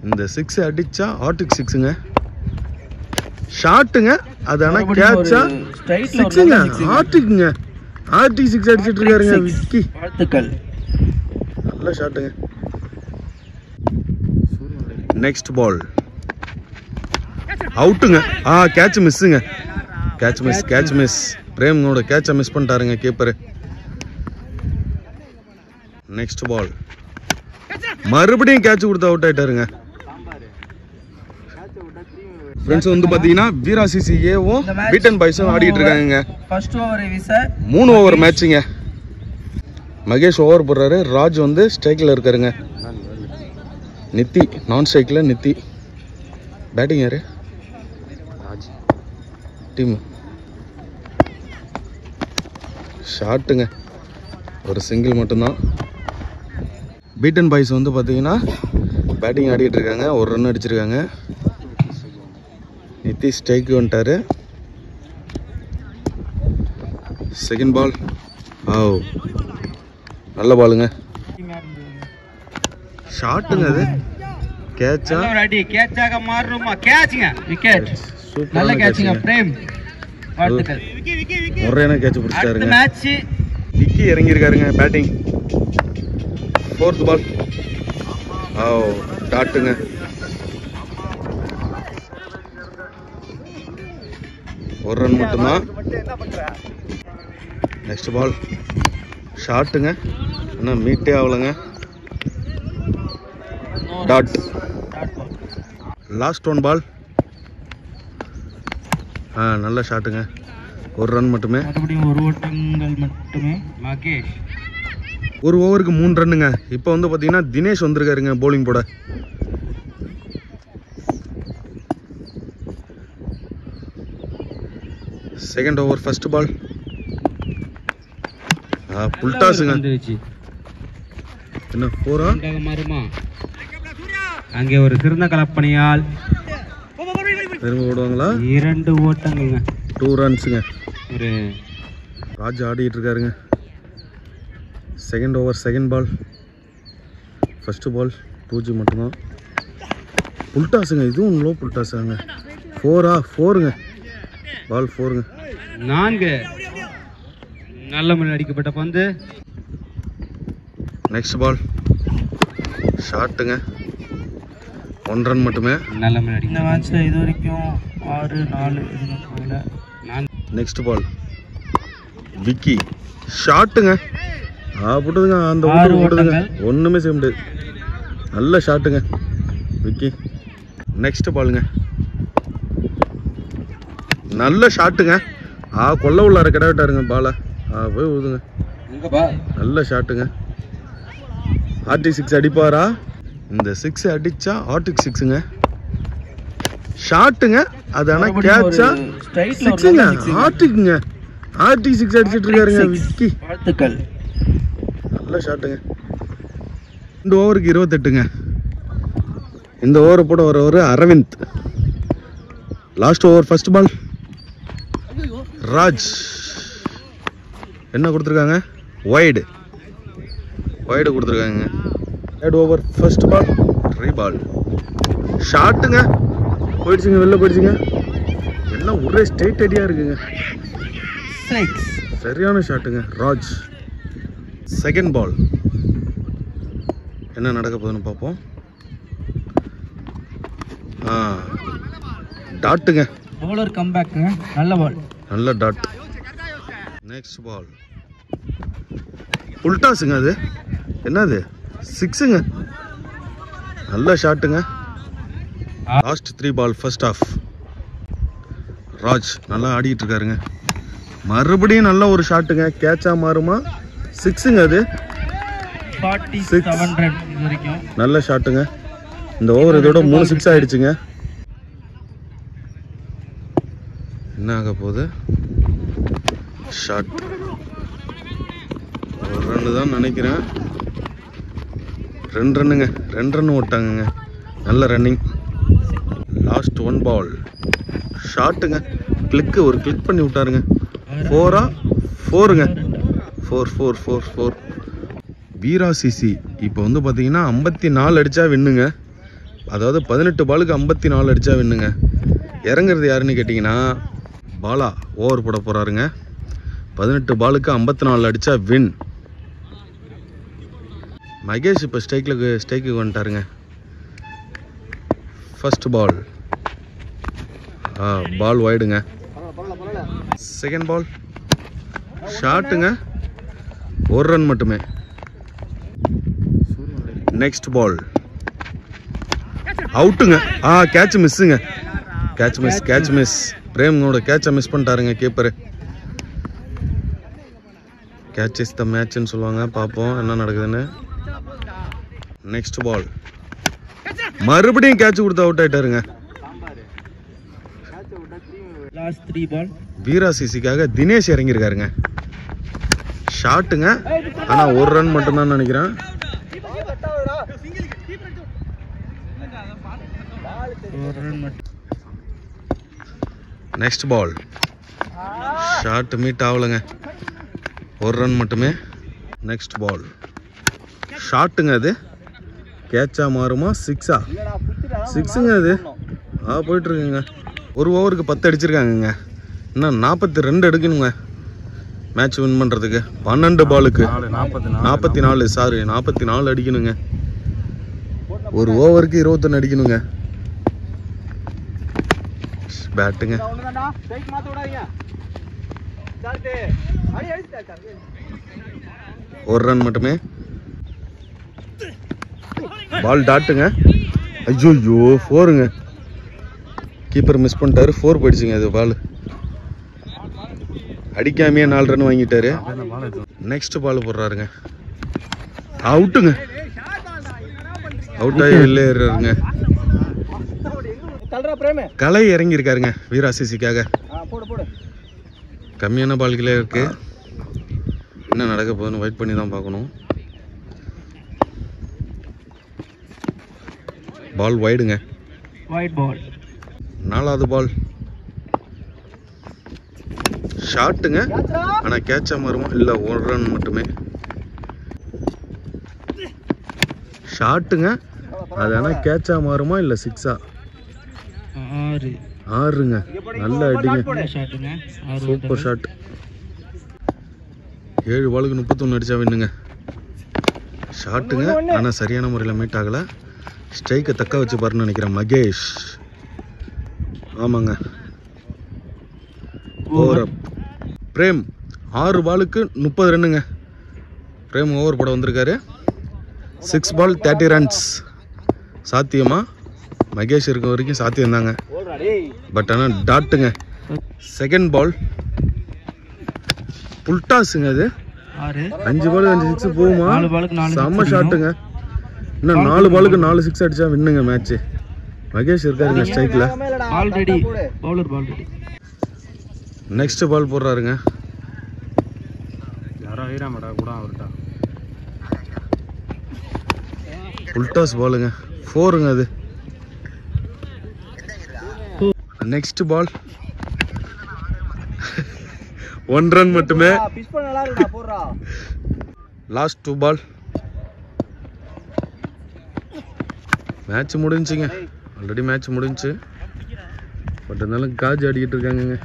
இந்த 6 அடிச்சா ஆர்டிக் 6ங்க. ஷாட்டுங்க. அது ஆனா கேட்சா 6ங்க. ஆர்டிக்ங்க. ஆர்டிக் 6 அடிச்சிட்டு இருக்காருங்க விக்கி. வாழ்த்துக்கள். நல்ல ஷாட்டுங்க. நெக்ஸ்ட் பால் அவுட்டுங்க. கேட்ச் மிஸ்ஸுங்க. Catch miss. பிரேமோட கேட்சை மிஸ் பண்ணிட்டாருங்க கீப்பர். நெக்ஸ்ட் பால் மறுபடியும் கேட்ச் கொடுத்து அவுட் ஆயிட்டாருங்க. ஃப்ரெண்ட்ஸ் வந்து பாத்தீங்கன்னா வீரா சிசிஏவும் பீட்டன் பாய்ஸும் ஆடிட்டு இருக்காங்க. ஃபர்ஸ்ட் ஓவர் வீச 3 ஓவர் மேட்சுங்க. மகேஷ் ஓவர் போடுறாரு. ராஜ் வந்து ஸ்ட்ரைக்ல இருக்காருங்க. நித்தி நான் ஸ்ட்ரைக்ல. நித்தி பேட்டிங் யாரு? டீம் ஷாட்டுங்க. ஒரு சிங்கிள் மட்டும்தான். பீட்டன் பாய்ஸ் வந்து பார்த்தீங்கன்னா பேட்டிங் ஆடிட்டு இருக்காங்க. ஒரு ரன் அடிச்சிருக்காங்க. நிதிஷ் ஸ்ட்ரைக்கு வந்துட்டாரு. Second ball. நல்ல பாலுங்க. ஷாட்டுங்க. அது கேட்சா? கேட்சாக மாறணுமா? கேட்ச்ங்க. விக்கெட். நல்ல கேட்ச்ங்க பிரேம். வாழ்த்துக்கள். முறையான கேட்ச் பிடிச்சாருங்க. மேட்ச் விக்கி இறங்கி இருக்காருங்க பேட்டிங். 4th பால். டாட்டுங்க. ஒரு ரன் மட்டும்தான். நெக்ஸ்ட் பால் ஷாட்டுங்க. இன்னும் மீட்டே ஆகலைங்க. டாட். லாஸ்ட் 1 பால். நல்ல ஷாட்டுங்க. ஒரு ரன் மட்டுமே. மறுபடியும் ஒரு ஓட்டங்கள் மட்டுமே. மகேஷ் ஒரு ஓவருக்கு 3 ரன்னுங்க. இப்போ வந்து பார்த்தீங்கன்னா தினேஷ் வந்திருக்காருங்க போலிங் போட. Second over first ball. புல்டாஸுங்க. என்ன போறா? மாறுமா? அங்கே ஒரு சிறந்த கலப்பணியால் திரும்ப ஓடுவாங்களா? 2 ஓட்டங்கள்ங்க. 2 ரன்ஸுங்க. ஒரு ராஜ் ஆடிட்டு இருக்காருங்க. Second over second ball. First ball 2G மட்டும்தான். புல்டாஸுங்க. இதுவும் லோ புல்டாஸாங்க. 4ங்க. பால் 4ங்க. 4 நல்ல முறையில் அடிக்கப்பட்ட பந்து. நெக்ஸ்ட் பால் ஷாட்டுங்க. 1 ரன் மட்டுமே. நல்ல முறையில் இந்த மேட்ச்ல இது வரைக்கும் 6-4 போகல. நெக்ஸ்ட் பால் விக்கி ஷாட்டுங்க. போட்டுதுங்க. அந்த போட்டுதுங்க. ஒன்றுமே செய்ய முடியாது. நல்ல ஷாட்டுங்க விக்கி. நெக்ஸ்ட் பாலுங்க. நல்ல ஷாட்டுங்க. கொல்ல உள்ளார கிடவிட்டாருங்க பாலை. போய் ஊதுங்க. நல்ல ஷாட்டுங்க. ஆர்டிக் 6 அடிப்பாரா? இந்த 6 அடிச்சா ஆர்டிக் 6ங்க. ஷாட்டுங்க. அது ஆனா கேட்சா 6ங்க. ஆர்டிக்ங்க. ஆர்டிக் 6 அடிச்சிட்டு இருக்காருங்க விக்கி. வாழ்த்துக்கள். நல்ல ஷாட்டுங்க. 2 ஓவருக்கு 28ங்க. இந்த ஓவர் போட ஒரு Aravind. Last over first ball. Raj என்ன கொடுத்துருக்காங்க? வைடு கொடுத்துருக்காங்க. Third over first ball. Try ball. ஷாட்டுங்க. போயிடுச்சுங்க. வெளில போயிடுச்சுங்க. எல்லாம் ஒரே ஸ்ட்ரெயிட் அடியா இருக்குங்க. சரியான ஷாட்டுங்க ராஜ். Second ball. என்ன நடக்க போகுதுன்னு பார்ப்போம். டாட்டுங்க. பவுலர் கம்பேக்குங்க. நல்ல பால். நல்ல டாட். நெக்ஸ்ட் பால் புல்டாஸுங்க. அது என்னது? 6ங்க. நல்ல ஷாட்டுங்க. Last 3 ball first off. Raj நல்லா ஆடிட்டு இருக்காருங்க. மறுபடியும் நல்ல ஒரு ஷாட்டுங்க. கேட்சா மாறுமா? 6ங்க. அது 47 ரன் இது வரைக்கும். நல்ல ஷாட்டுங்க. இந்த ஓவர் இதோட 3 6 ஆயிடுச்சுங்க. என்ன ஆக போகுது? ஷாட். ஒரு ரன்னு தான் நினைக்கிறேன். 2 ரன்னுங்க. 2 ரன் ஓட்டாங்க. நல்ல ரன்னிங். லாஸ்ட் 1 பால். ஷாட்டுங்க. ஒரு கிளிக் பண்ணி விட்டாருங்க. 4ங்க. 4. வீரா சிசி இப்போ வந்து பார்த்தீங்கன்னா 54 அடித்தா வின்னுங்க. அதாவது 18 பாலுக்கு 54 அடித்தா வின்னுங்க. இறங்குறது யாருன்னு கேட்டிங்கன்னா பாலா ஓவர் போட போகிறாருங்க. 18 பாலுக்கு 54 அடித்தா வின். மகேஷ் இப்போ ஸ்ட்ரைக்கு வந்துட்டாருங்க. ஃபர்ஸ்ட் பால் பால் வைடுங்க. செகண்ட் பால் ஷாட்டுங்க, ஒரு ரன் மட்டுமே. நெக்ஸ்ட் பால் அவுட்டுங்க. கேட்ச் மிஸ்ஸுங்க. Catch miss. பிரேமோட கேட்சை மிஸ் பண்ணிட்டாருங்க கீப்பரு. கேட்ச் இஸ் த மேட்ச்னு சொல்லுவாங்க. பார்ப்போம் என்ன நடக்குதுன்னு. நெக்ஸ்ட் பால் மறுபடியும் கேட்ச் கொடுத்து அவுட் ஆயிட்டாருங்க. Last 3 ball. வீரா சிசிக்காக தினேஷ் இறங்கியிருக்காருங்க. ஷாட்டுங்க, ஆனால் ஒரு ரன் மட்டும்தான் நினைக்கிறேன். நெக்ஸ்ட் பால் ஷாட் மீட் ஆகலைங்க, ஒரு ரன் மட்டுமே. நெக்ஸ்ட் பால் ஷாட்டுங்க, அது கேட்சா மாறுமா சிக்ஸா? சிக்ஸுங்க அது. போயிட்டுருக்குங்க. ஒரு ஓவருக்கு 10 அடிச்சிருக்காங்கங்க. இன்னும் 42 எடுக்கணுங்க மேட்ச் வின் பண்ணுறதுக்கு. 12 பாலுக்கு 44 அடிக்கணுங்க. ஒரு ஓவருக்கு 21 அடிக்கணுங்க. பேட்டுங்க. ஒரு ரன் மட்டுமே. பால் டாட்டுங்க. ஐயோ 4ங்க. கீப்பர் மிஸ் பண்ணிட்டாரு. 4 போயிடுச்சுங்க. அது பால் அடிக்காமையே 4 ரன் வாங்கிட்டாரு. நெக்ஸ்ட் பால் போடுறாருங்க. அவுட்டுங்க. அவுட் ஆகி வெளியே ஏறாருங்க. கலை இறங்கி இருக்காருங்க வீரா சிசிக்காக. கம்மியான பால்களே இருக்கு. என்ன நடக்க போகுதுன்னு வெயிட் பண்ணி தான் பார்க்கணும். பால் வைடுங்க. Wide ball. 4வது பால் ஷாட்டுங்க, ஆனால் கேட்சா மாறுமா? இல்லை, ஒரு ரன் மட்டுமே. ஷாட்டுங்க, அது ஆனால் கேட்சா மாறுமா இல்லை சிக்ஸா? 6ங்க. நல்ல அடிங்க. Super shot. 7 பாலுக்கு 31 அடிச்சா வின்னுங்க. ஷாட்டுங்க, ஆனால் சரியான முறையில் மீட் ஆகலை. ஸ்ட்ரைக்கை தக்க வச்சு பாருன்னு நினைக்கிறேன் மகேஷ். ஆமாங்க. ஓவர். பிரேம் 6 பாலுக்கு 30 ரன்னுங்க. பிரேம் ஓவர் போட வந்திருக்காரு. 6 பால் 30 ரன்ஸ். சாத்தியமா? மகேஷ் இருக்க வரைக்கும் சாத்தியம் தாங்க. பட் ஆனால் டாட்டுங்க. Second ball புல்டாஸுங்க. அது 5 பாலுக்கு 5 6 போகுமா? செம்ம ஷாட்டுங்க. இன்னும் 4 பாலுக்கு 4 6 அடிச்சா வின்னுங்க மேட்ச். மகேஷ் இருக்காருங்க ஸ்ட்ரைக்ல. Next ball போடுறாருங்க. புல்டாஸ் பாலுங்க. 4ங்க. அது நெக்ஸ்ட் பால் 1 ரன் மட்டுமே. லாஸ்ட் 2 பால். மேட்ச் முடிஞ்சுங்க. ஆல்ரெடி மேட்ச் முடிஞ்சு. பட் இருந்தாலும் காஜ் ஆடிக்கிட்டு இருக்காங்கங்க.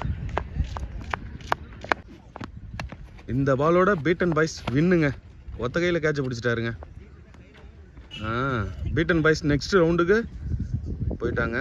இந்த பாலோட பீட்டன் பாய்ஸ் வின்னுங்க. ஒத்த கையில் கேட்சை பிடிச்சிட்டாருங்க. பீட்டன் பாய்ஸ் நெக்ஸ்ட் ரவுண்டுக்கு போயிட்டாங்க.